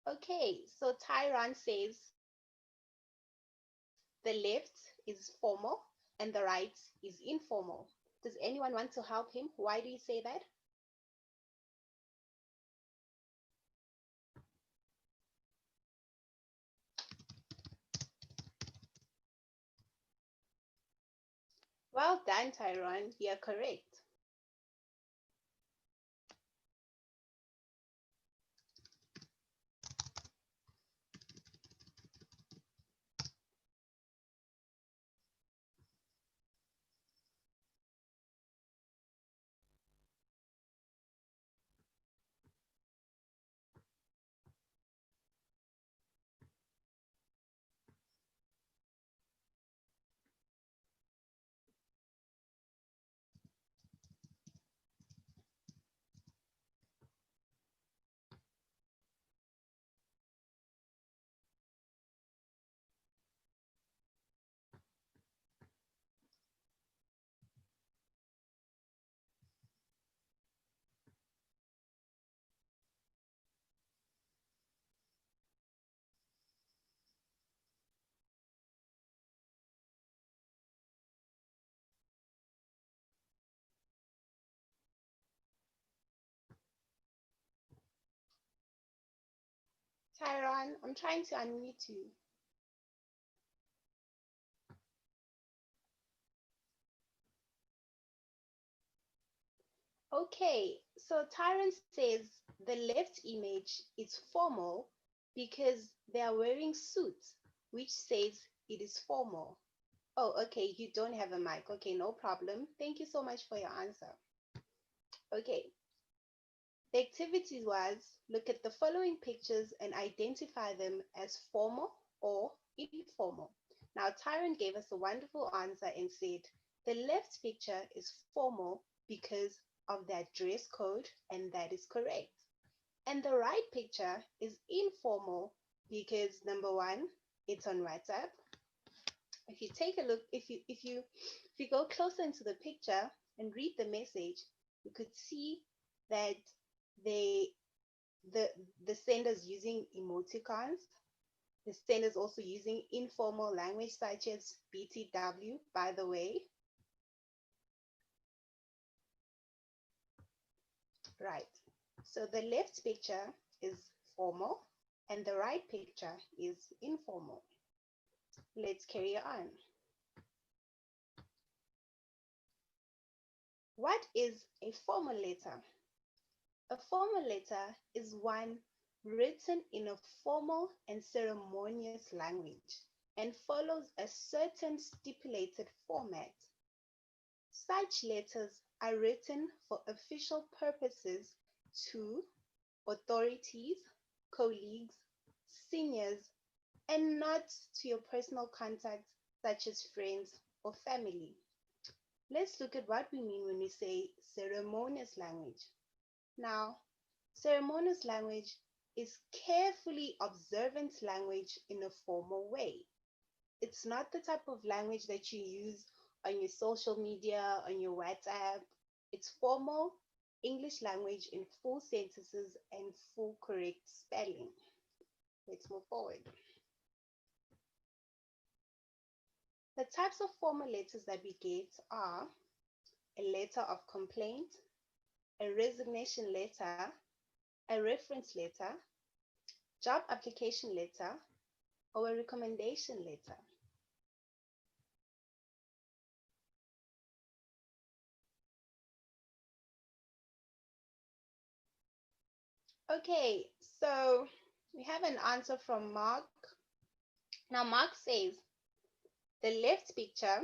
Okay, so Tyron says the left is formal and the right is informal. Does anyone want to help him? Why do you say that? Well done, Tyron. You're correct. Tyron, I'm trying to unmute you. Okay, so Tyron says the left image is formal because they are wearing suits, which says it is formal. Oh, okay, you don't have a mic. Okay, no problem. Thank you so much for your answer. Okay, the activity was look at the following pictures and identify them as formal or informal. Now, Tyron gave us a wonderful answer and said the left picture is formal because of that dress code, and that is correct. And the right picture is informal because number one, it's on WhatsApp. If you take a look, if you go closer into the picture and read the message, you could see that they the the sender's using emoticons. The sender's also using informal language such as BTW, by the way. Right. So the left picture is formal and the right picture is informal. Let's carry on. What is a formulator? A formulator is one written in a formal and ceremonious language and follows a certain stipulated format. Such letters are written for official purposes to authorities, colleagues, seniors, and not to your personal contacts such as friends or family. Let's look at what we mean when we say ceremonious language. Now, ceremonious language is carefully observant language in a formal way. It's not the type of language that you use on your social media, on your WhatsApp. It's formal English language in full sentences and full correct spelling. Let's move forward. The types of formal letters that we get are a letter of complaint, a resignation letter, a reference letter, job application letter, or a recommendation letter. Okay, so we have an answer from Mark. Now, Mark says the left picture,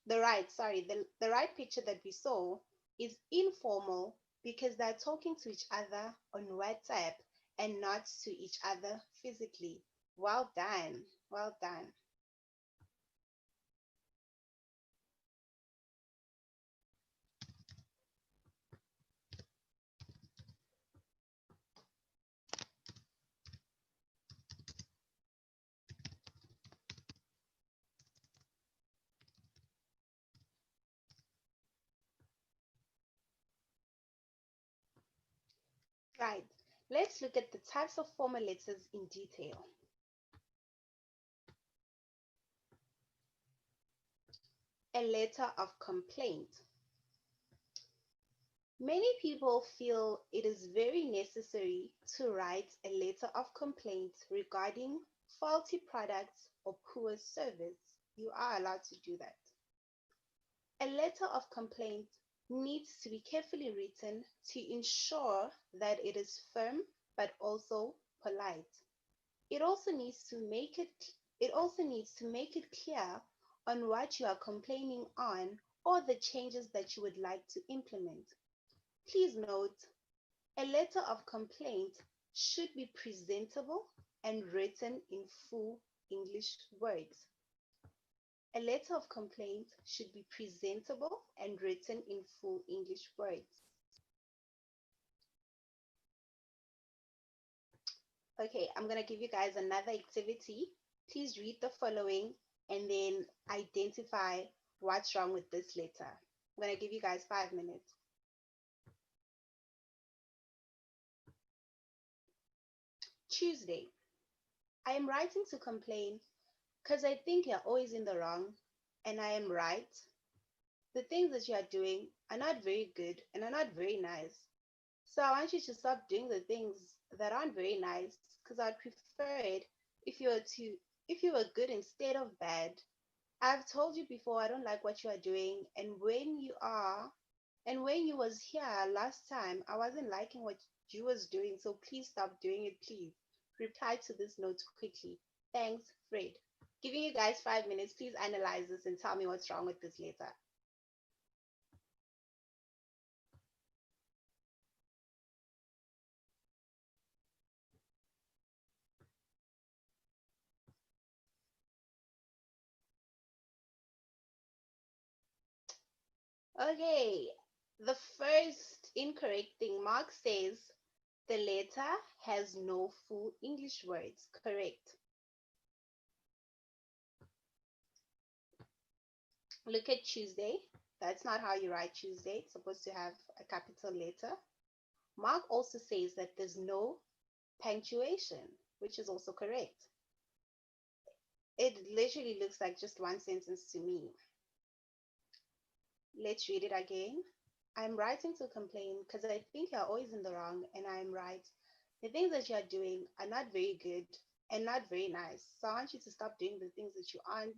the right picture that we saw is informal because they're talking to each other on WhatsApp and not to each other physically. Well done. Well done. Right. Let's look at the types of formal letters in detail. A letter of complaint. Many people feel it is very necessary to write a letter of complaint regarding faulty products or poor service. You are allowed to do that. A letter of complaint needs to be carefully written to ensure that it is firm but also polite. It also needs to make it clear on what you are complaining on or the changes that you would like to implement. Please note, a letter of complaint should be presentable and written in full English words. A letter of complaint should be presentable and written in full English words. Okay, I'm going to give you guys another activity. Please read the following and then identify what's wrong with this letter. I'm going to give you guys 5 minutes. Tuesday. I am writing to complain because I think you're always in the wrong and I am right. The things that you are doing are not very good and are not very nice. So I want you to stop doing the things that aren't very nice because I'd prefer it if you were good instead of bad. I've told you before I don't like what you are doing, and when you was here last time, I wasn't liking what you was doing, so please stop doing it, please. Reply to this note quickly. Thanks, Fred. Giving you guys 5 minutes, please analyze this and tell me what's wrong with this letter. Okay, the first incorrect thing, Mark says the letter has no full English words. Correct. Look at Tuesday. That's not how you write Tuesday. It's supposed to have a capital letter. Mark also says that there's no punctuation, which is also correct. It literally looks like just one sentence to me. Let's read it again. I'm writing to complain because I think you're always in the wrong and I'm right. The things that you're doing are not very good and not very nice. So I want you to stop doing the things that you aren't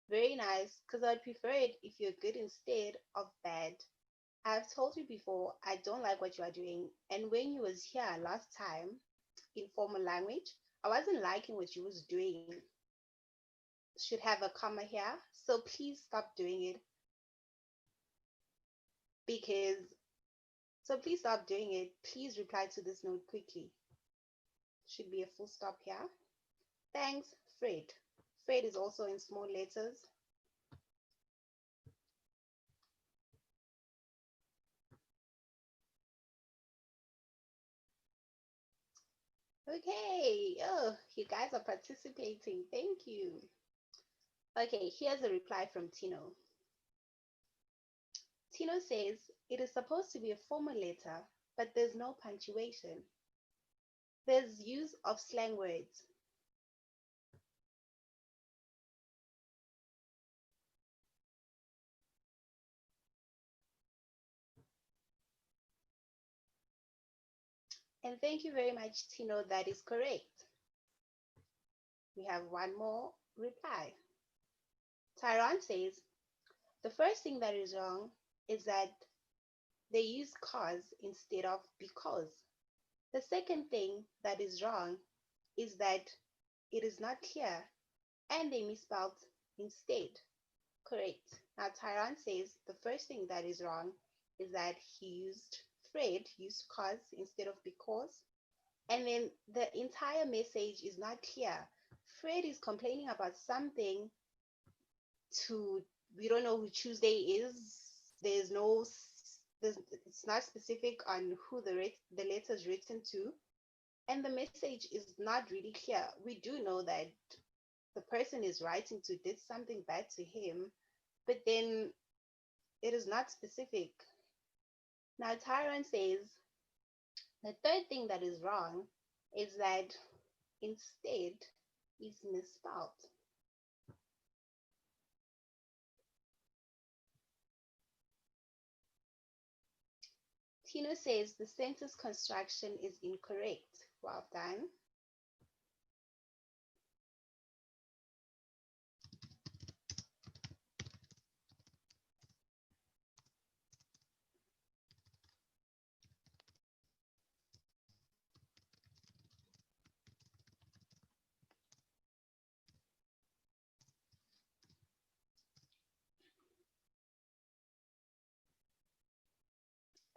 very nice because I'd prefer it if you're good instead of bad. I've told you before, I don't like what you are doing. And when you was here last time in formal language, I wasn't liking what you was doing. Should have a comma here. So please stop doing it because please stop doing it. Please reply to this note quickly. Should be a full stop here. Thanks, Fred. Fred is also in small letters. Okay. Oh, you guys are participating. Thank you. Okay, here's a reply from Tino. Tino says it is supposed to be a formal letter, but there's no punctuation. There's use of slang words. And thank you very much, Tino. That is correct. We have one more reply. Tyrone says the first thing that is wrong is that they use cause instead of because. The second thing that is wrong is that it is not clear and they misspelled instead. Correct. Now Tyrone says the first thing that is wrong is that Fred used cause instead of because. And then the entire message is not clear. Fred is complaining about something to, we don't know who Tuesday is. There's no, it's not specific on who the letter is written to. And the message is not really clear. We do know that the person is writing to did something bad to him, but then it is not specific. Now Tyrone says The third thing that is wrong is that instead is misspelled. Tino says the sentence construction is incorrect. Well done.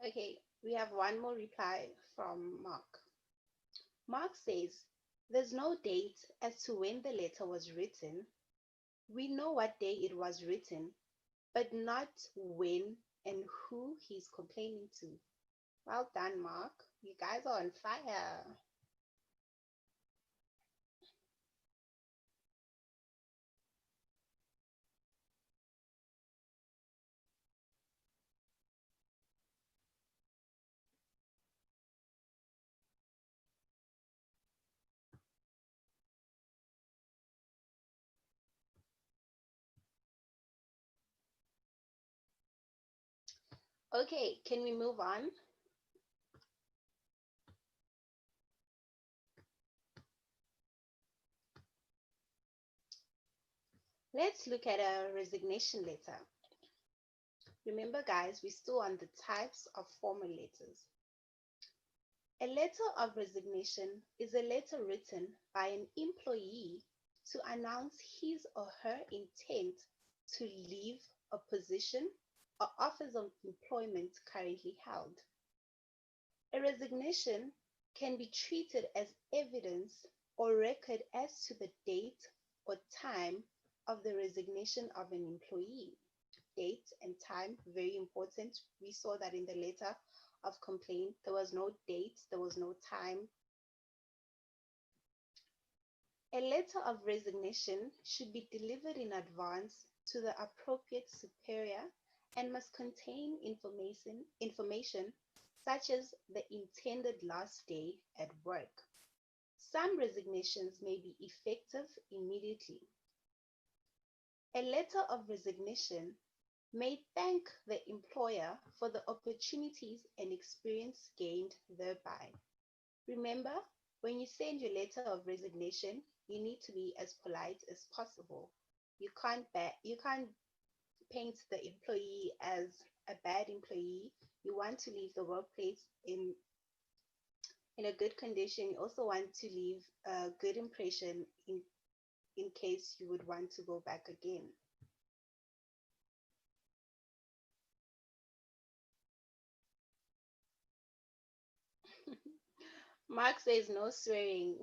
Okay, we have one more reply from Mark. Mark says, there's no date as to when the letter was written. We know what day it was written, but not when and who he's complaining to. Well done, Mark. You guys are on fire. Okay, can we move on? Let's look at a resignation letter. Remember, guys, we're still on the types of formulators. A letter of resignation is a letter written by an employee to announce his or her intent to leave a position or office of employment currently held. A resignation can be treated as evidence or record as to the date or time of the resignation of an employee. Date and time, very important. We saw that in the letter of complaint. There was no date, there was no time. A letter of resignation should be delivered in advance to the appropriate superior and must contain information such as the intended last day at work. Some resignations may be effective immediately. A letter of resignation may thank the employer for the opportunities and experience gained thereby. Remember, when you send your letter of resignation, you need to be as polite as possible. You can't paint the employee as a bad employee. You want to leave the workplace in a good condition. You also want to leave a good impression in case you would want to go back again. Mark says no swearing.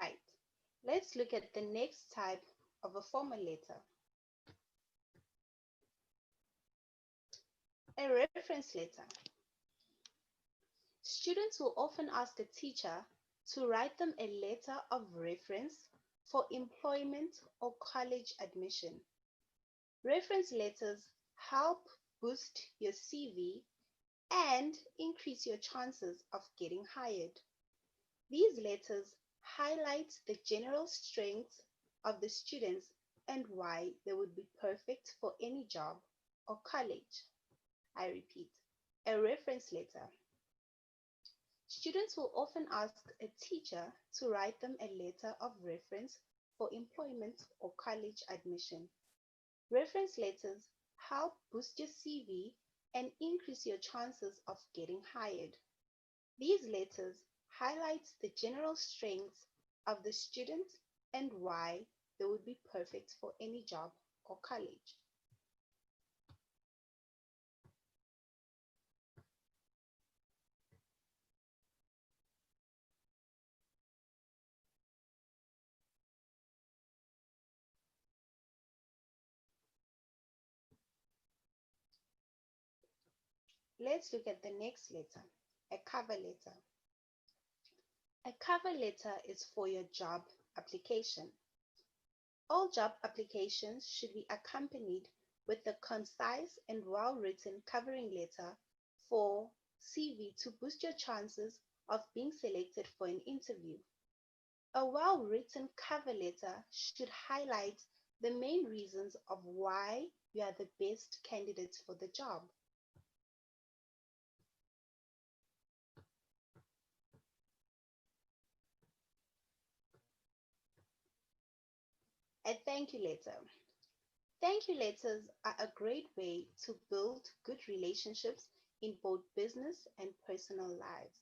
Right. Let's look at the next type of a formal letter. A reference letter. Students will often ask a teacher to write them a letter of reference for employment or college admission. Reference letters help boost your CV and increase your chances of getting hired. These letters highlight the general strengths of the students and why they would be perfect for any job or college. I repeat, a reference letter. Students will often ask a teacher to write them a letter of reference for employment or college admission. Reference letters help boost your CV and increase your chances of getting hired. These letters highlight the general strengths of the student and why they would be perfect for any job or college. Let's look at the next letter, a cover letter. A cover letter is for your job application. All job applications should be accompanied with a concise and well-written covering letter for CV to boost your chances of being selected for an interview. A well-written cover letter should highlight the main reasons of why you are the best candidate for the job. A thank you letter. Thank you letters are a great way to build good relationships in both business and personal lives.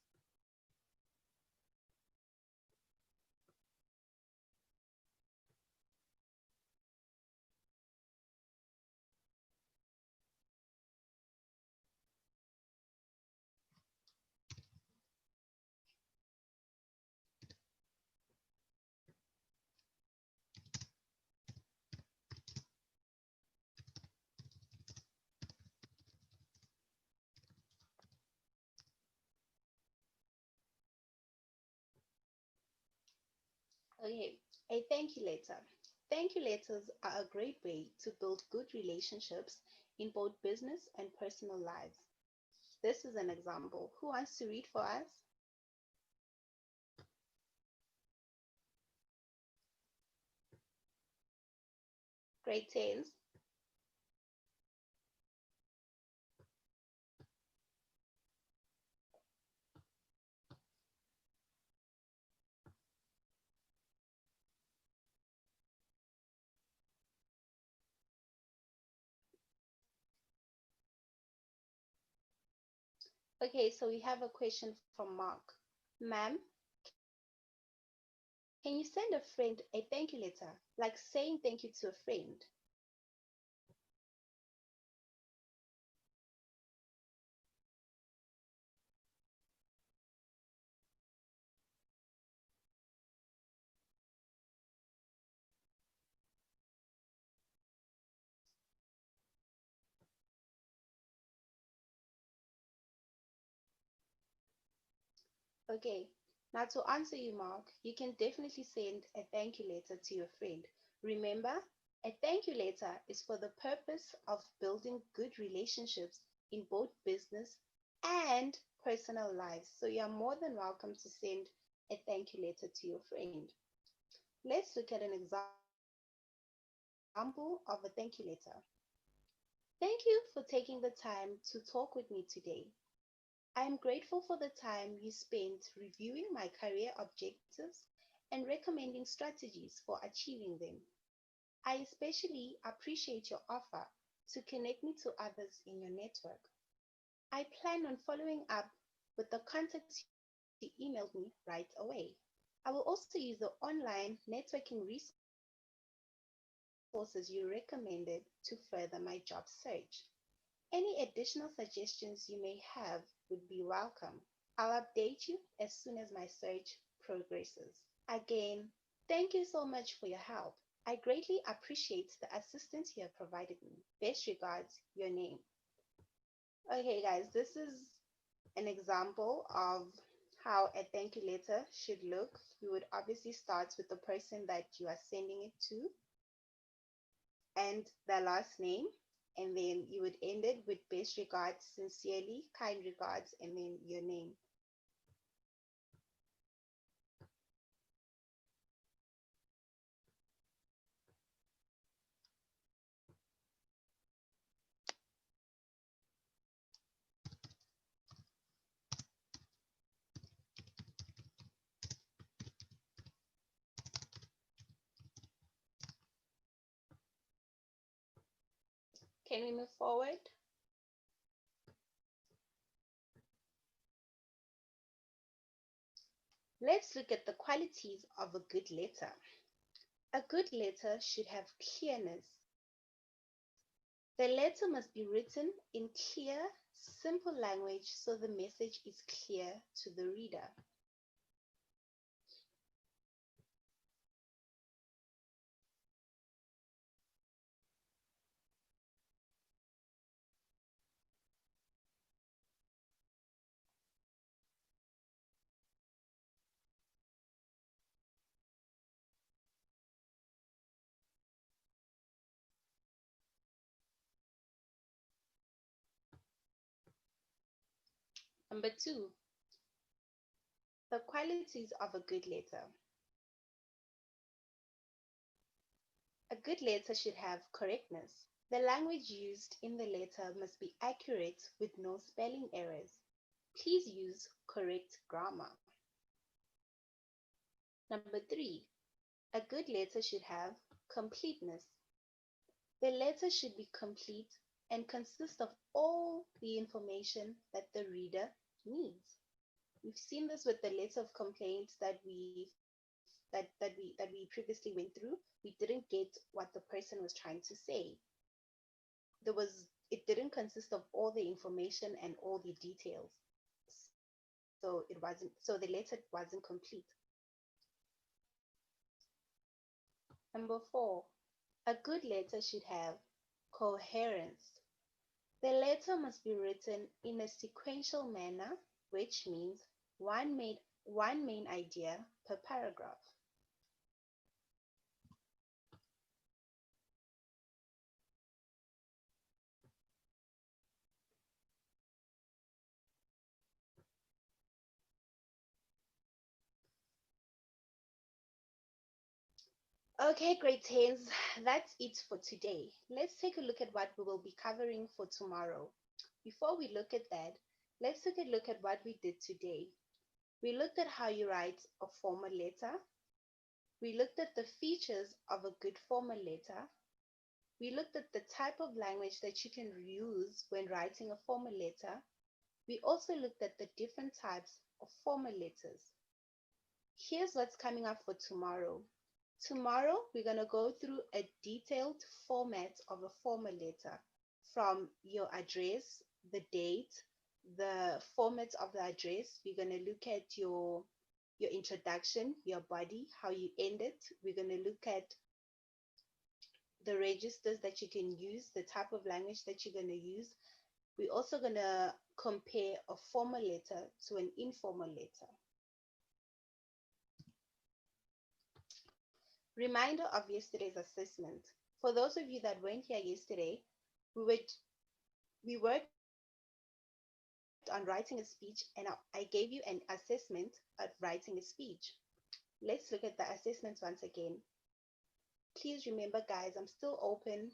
Okay, a thank you letter. Thank you letters are a great way to build good relationships in both business and personal lives. This is an example. Who wants to read for us? Grade 10s. Okay, so we have a question from Mark. Ma'am, can you send a friend a thank you letter, like saying thank you to a friend? Okay, now to answer you, Mark, you can definitely send a thank you letter to your friend. Remember, a thank you letter is for the purpose of building good relationships in both business and personal lives. So you are more than welcome to send a thank you letter to your friend. Let's look at an example of a thank you letter. Thank you for taking the time to talk with me today. I am grateful for the time you spent reviewing my career objectives and recommending strategies for achieving them. I especially appreciate your offer to connect me to others in your network. I plan on following up with the contacts you emailed me right away. I will also use the online networking resources you recommended to further my job search. Any additional suggestions you may have would be welcome. I'll update you as soon as my search progresses. Again, thank you so much for your help. I greatly appreciate the assistance you have provided me. Best regards, your name. Okay, guys, this is an example of how a thank you letter should look. You would obviously start with the person that you are sending it to and their last name, and then you would end it with best regards, sincerely, kind regards, and then your name. Can we move forward? Let's look at the qualities of a good letter. A good letter should have clearness. The letter must be written in clear, simple language so the message is clear to the reader. Number two, the qualities of a good letter. A good letter should have correctness. The language used in the letter must be accurate with no spelling errors. Please use correct grammar. Number three, a good letter should have completeness. The letter should be complete and consist of all the information that the reader needs. We've seen this with the letter of complaint that we previously went through. We didn't get what the person was trying to say. It didn't consist of all the information and all the details. So the letter wasn't complete. Number four, a good letter should have coherence. The letter must be written in a sequential manner, which means one main idea per paragraph. Okay, grade 10s, that's it for today. Let's take a look at what we will be covering for tomorrow. Before we look at that, let's take a look at what we did today. We looked at how you write a formal letter. We looked at the features of a good formal letter. We looked at the type of language that you can use when writing a formal letter. We also looked at the different types of formal letters. Here's what's coming up for tomorrow. Tomorrow, we're going to go through a detailed format of a formal letter, from your address, the date, the format of the address. We're going to look at your introduction, your body, how you end it. We're going to look at the registers that you can use, the type of language that you're going to use. We're also going to compare a formal letter to an informal letter. Reminder of yesterday's assessment. For those of you that weren't here yesterday, we worked on writing a speech, and I gave you an assessment at writing a speech. Let's look at the assessments once again. Please remember, guys, I'm still open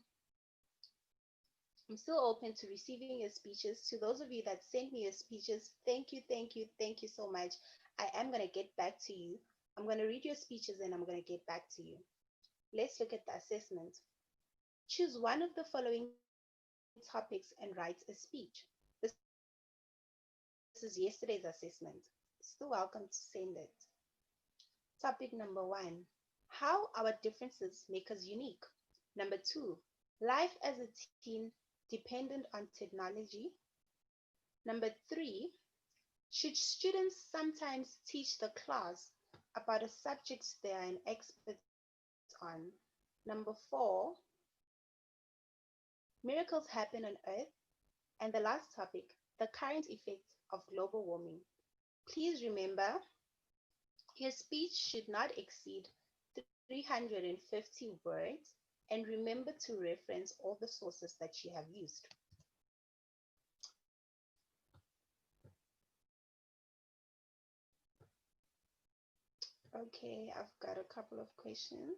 to receiving your speeches. To those of you that sent me your speeches, thank you, thank you, thank you so much. I am going to get back to you. I'm going to read your speeches and I'm going to get back to you. Let's look at the assessment. Choose one of the following topics and write a speech. This is yesterday's assessment. Still welcome to send it. Topic number 1. How our differences make us unique. Number 2. Life as a teen dependent on technology. Number 3. Should students sometimes teach the class about a subject they are an expert on? Number 4. Miracles happen on Earth. And the last topic, the current effects of global warming. Please remember, your speech should not exceed 350 words, and remember to reference all the sources that you have used. Okay, I've got a couple of questions.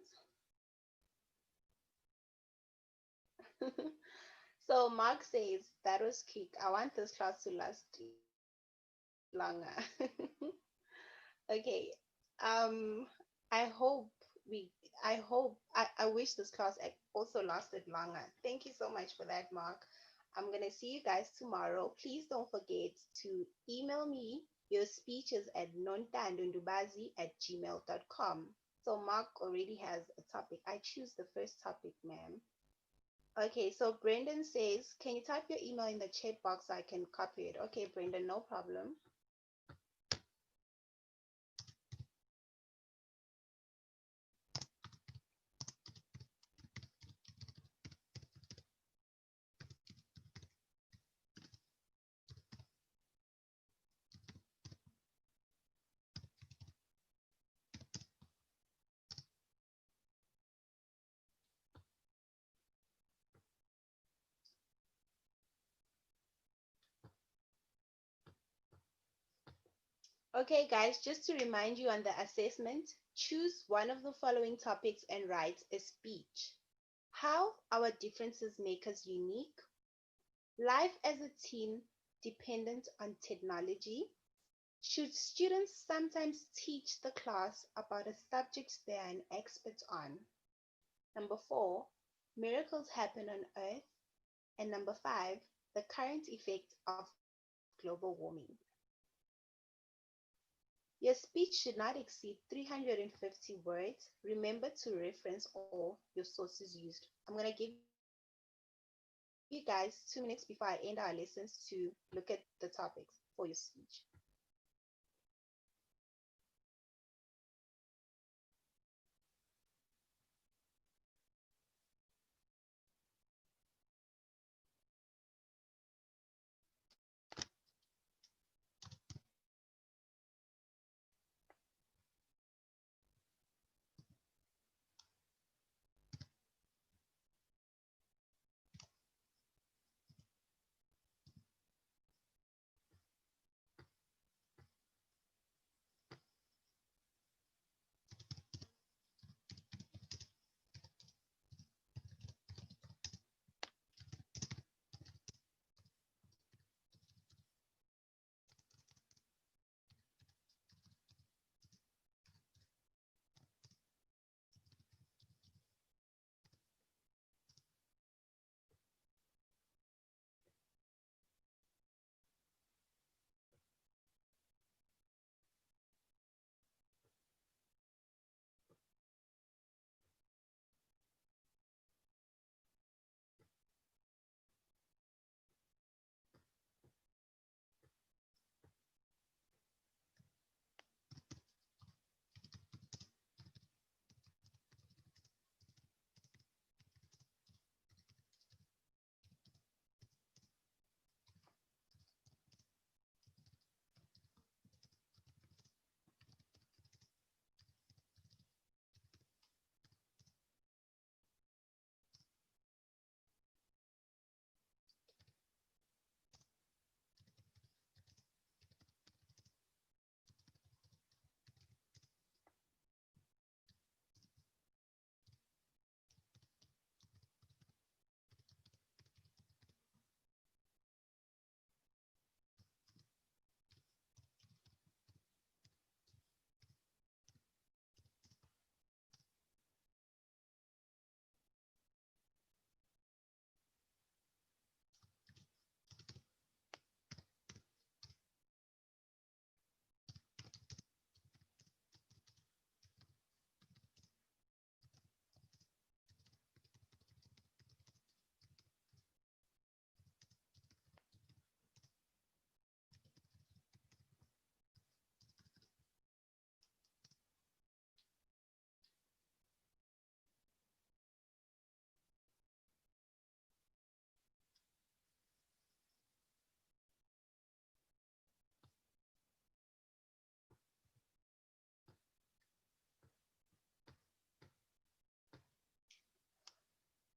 So Mark says, that was quick. I want this class to last longer. Okay. I hope I wish this class also lasted longer. Thank you so much for that, Mark. I'm gonna see you guys tomorrow. Please don't forget to email me your speeches at nontandondubazi@gmail.com. So Mark already has a topic. I choose the first topic, ma'am. Okay, so Brendan says, can you type your email in the chat box so I can copy it? Okay, Brendan, no problem. Okay, guys, just to remind you on the assessment, choose one of the following topics and write a speech. How our differences make us unique, life as a team dependent on technology, should students sometimes teach the class about a subject they are an expert on? Number four, miracles happen on Earth. And number five, the current effect of global warming. Your speech should not exceed 350 words. Remember to reference all your sources used. I'm going to give you guys 2 minutes before I end our lessons to look at the topics for your speech.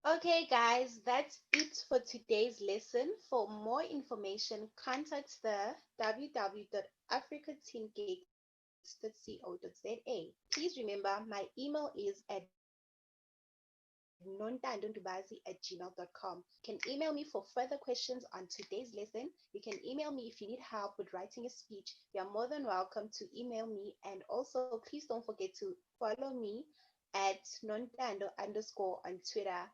Okay, guys, that's it for today's lesson. For more information, contact the www.africateamgigs.co.za. Please remember my email is at nontandondubazi@gmail.com. You can email me for further questions on today's lesson. You can email me if you need help with writing a speech. You are more than welcome to email me. And also, please don't forget to follow me at nontando underscore on Twitter.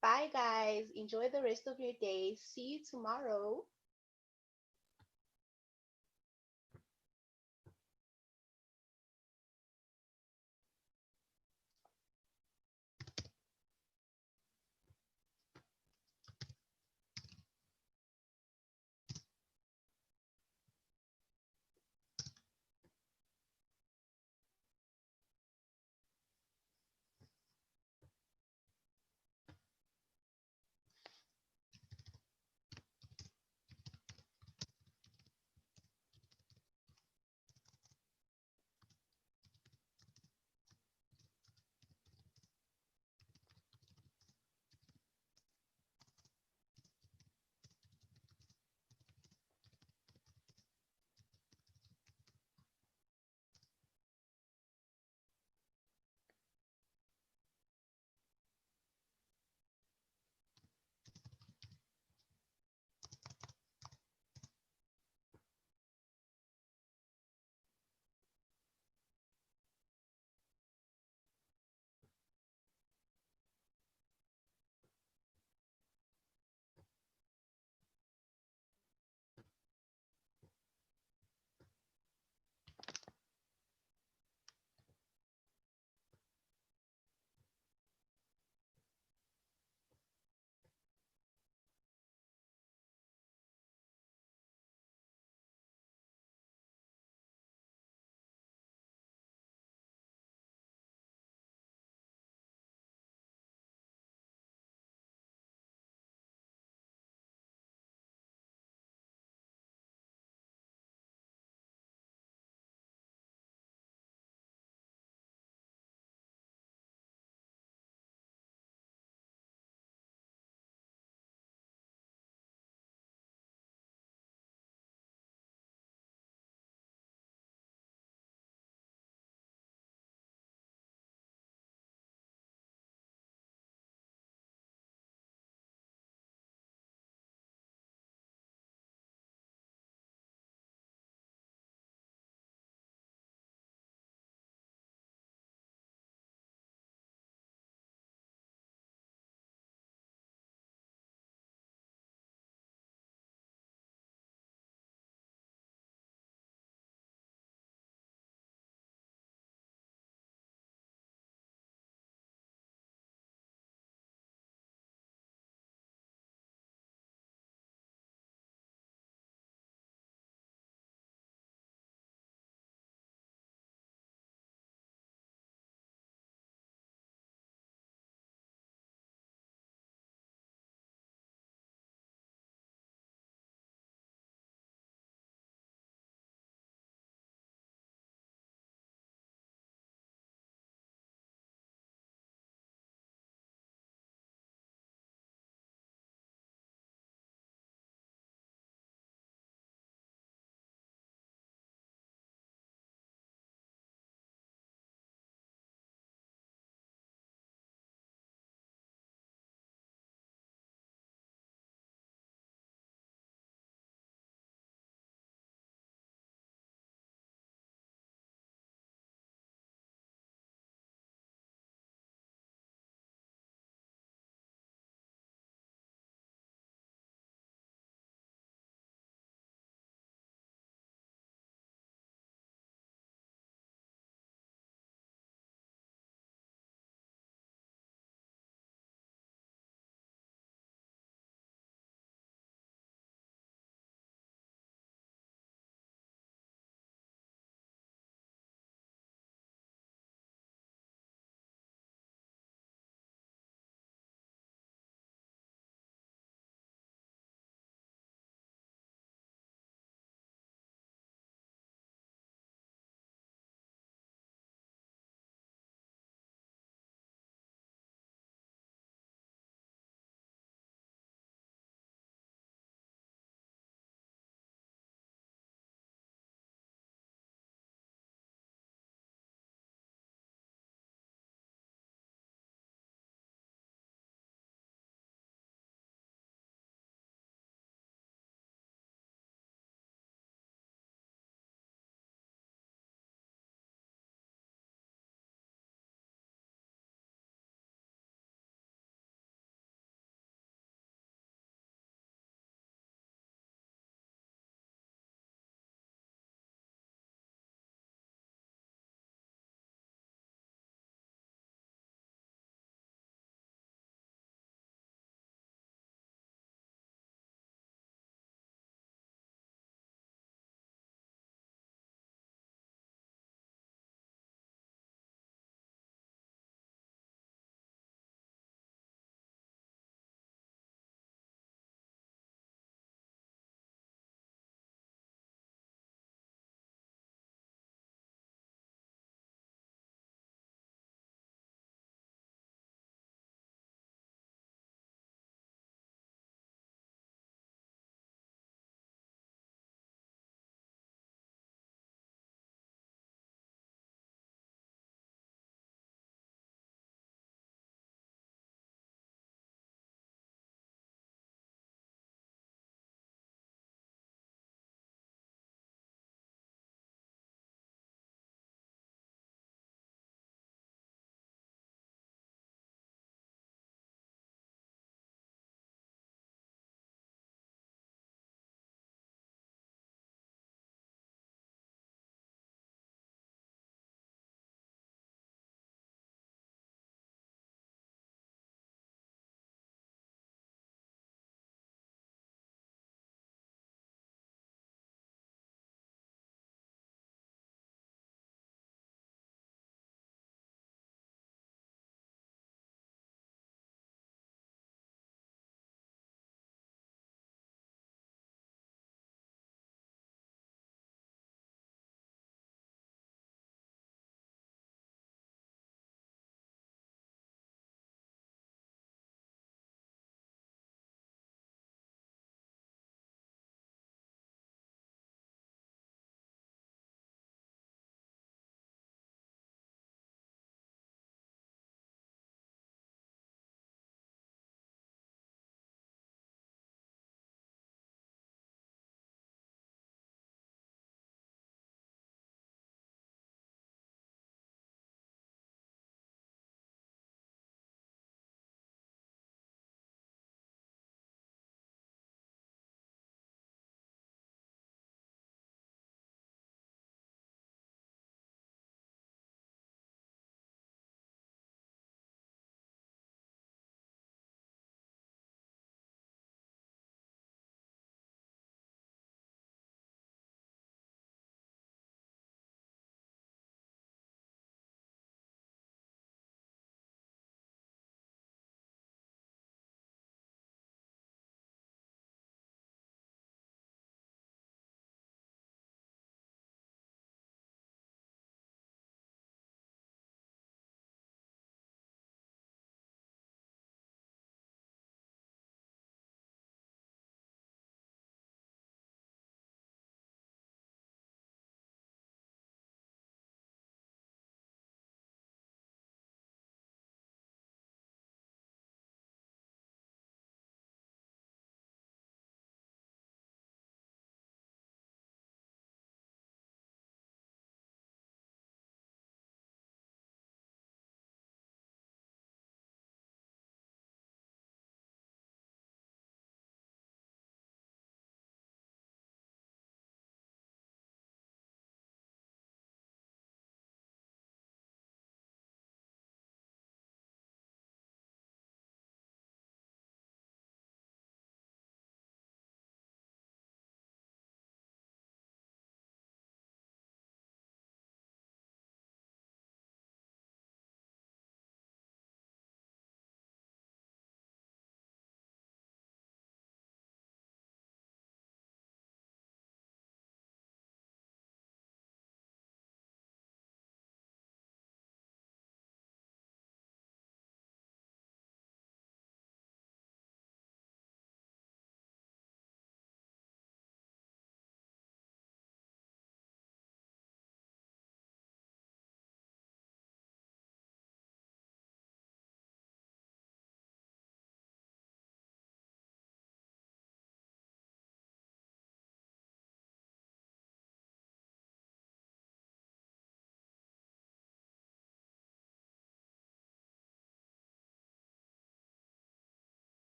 Bye, guys. Enjoy the rest of your day. See you tomorrow.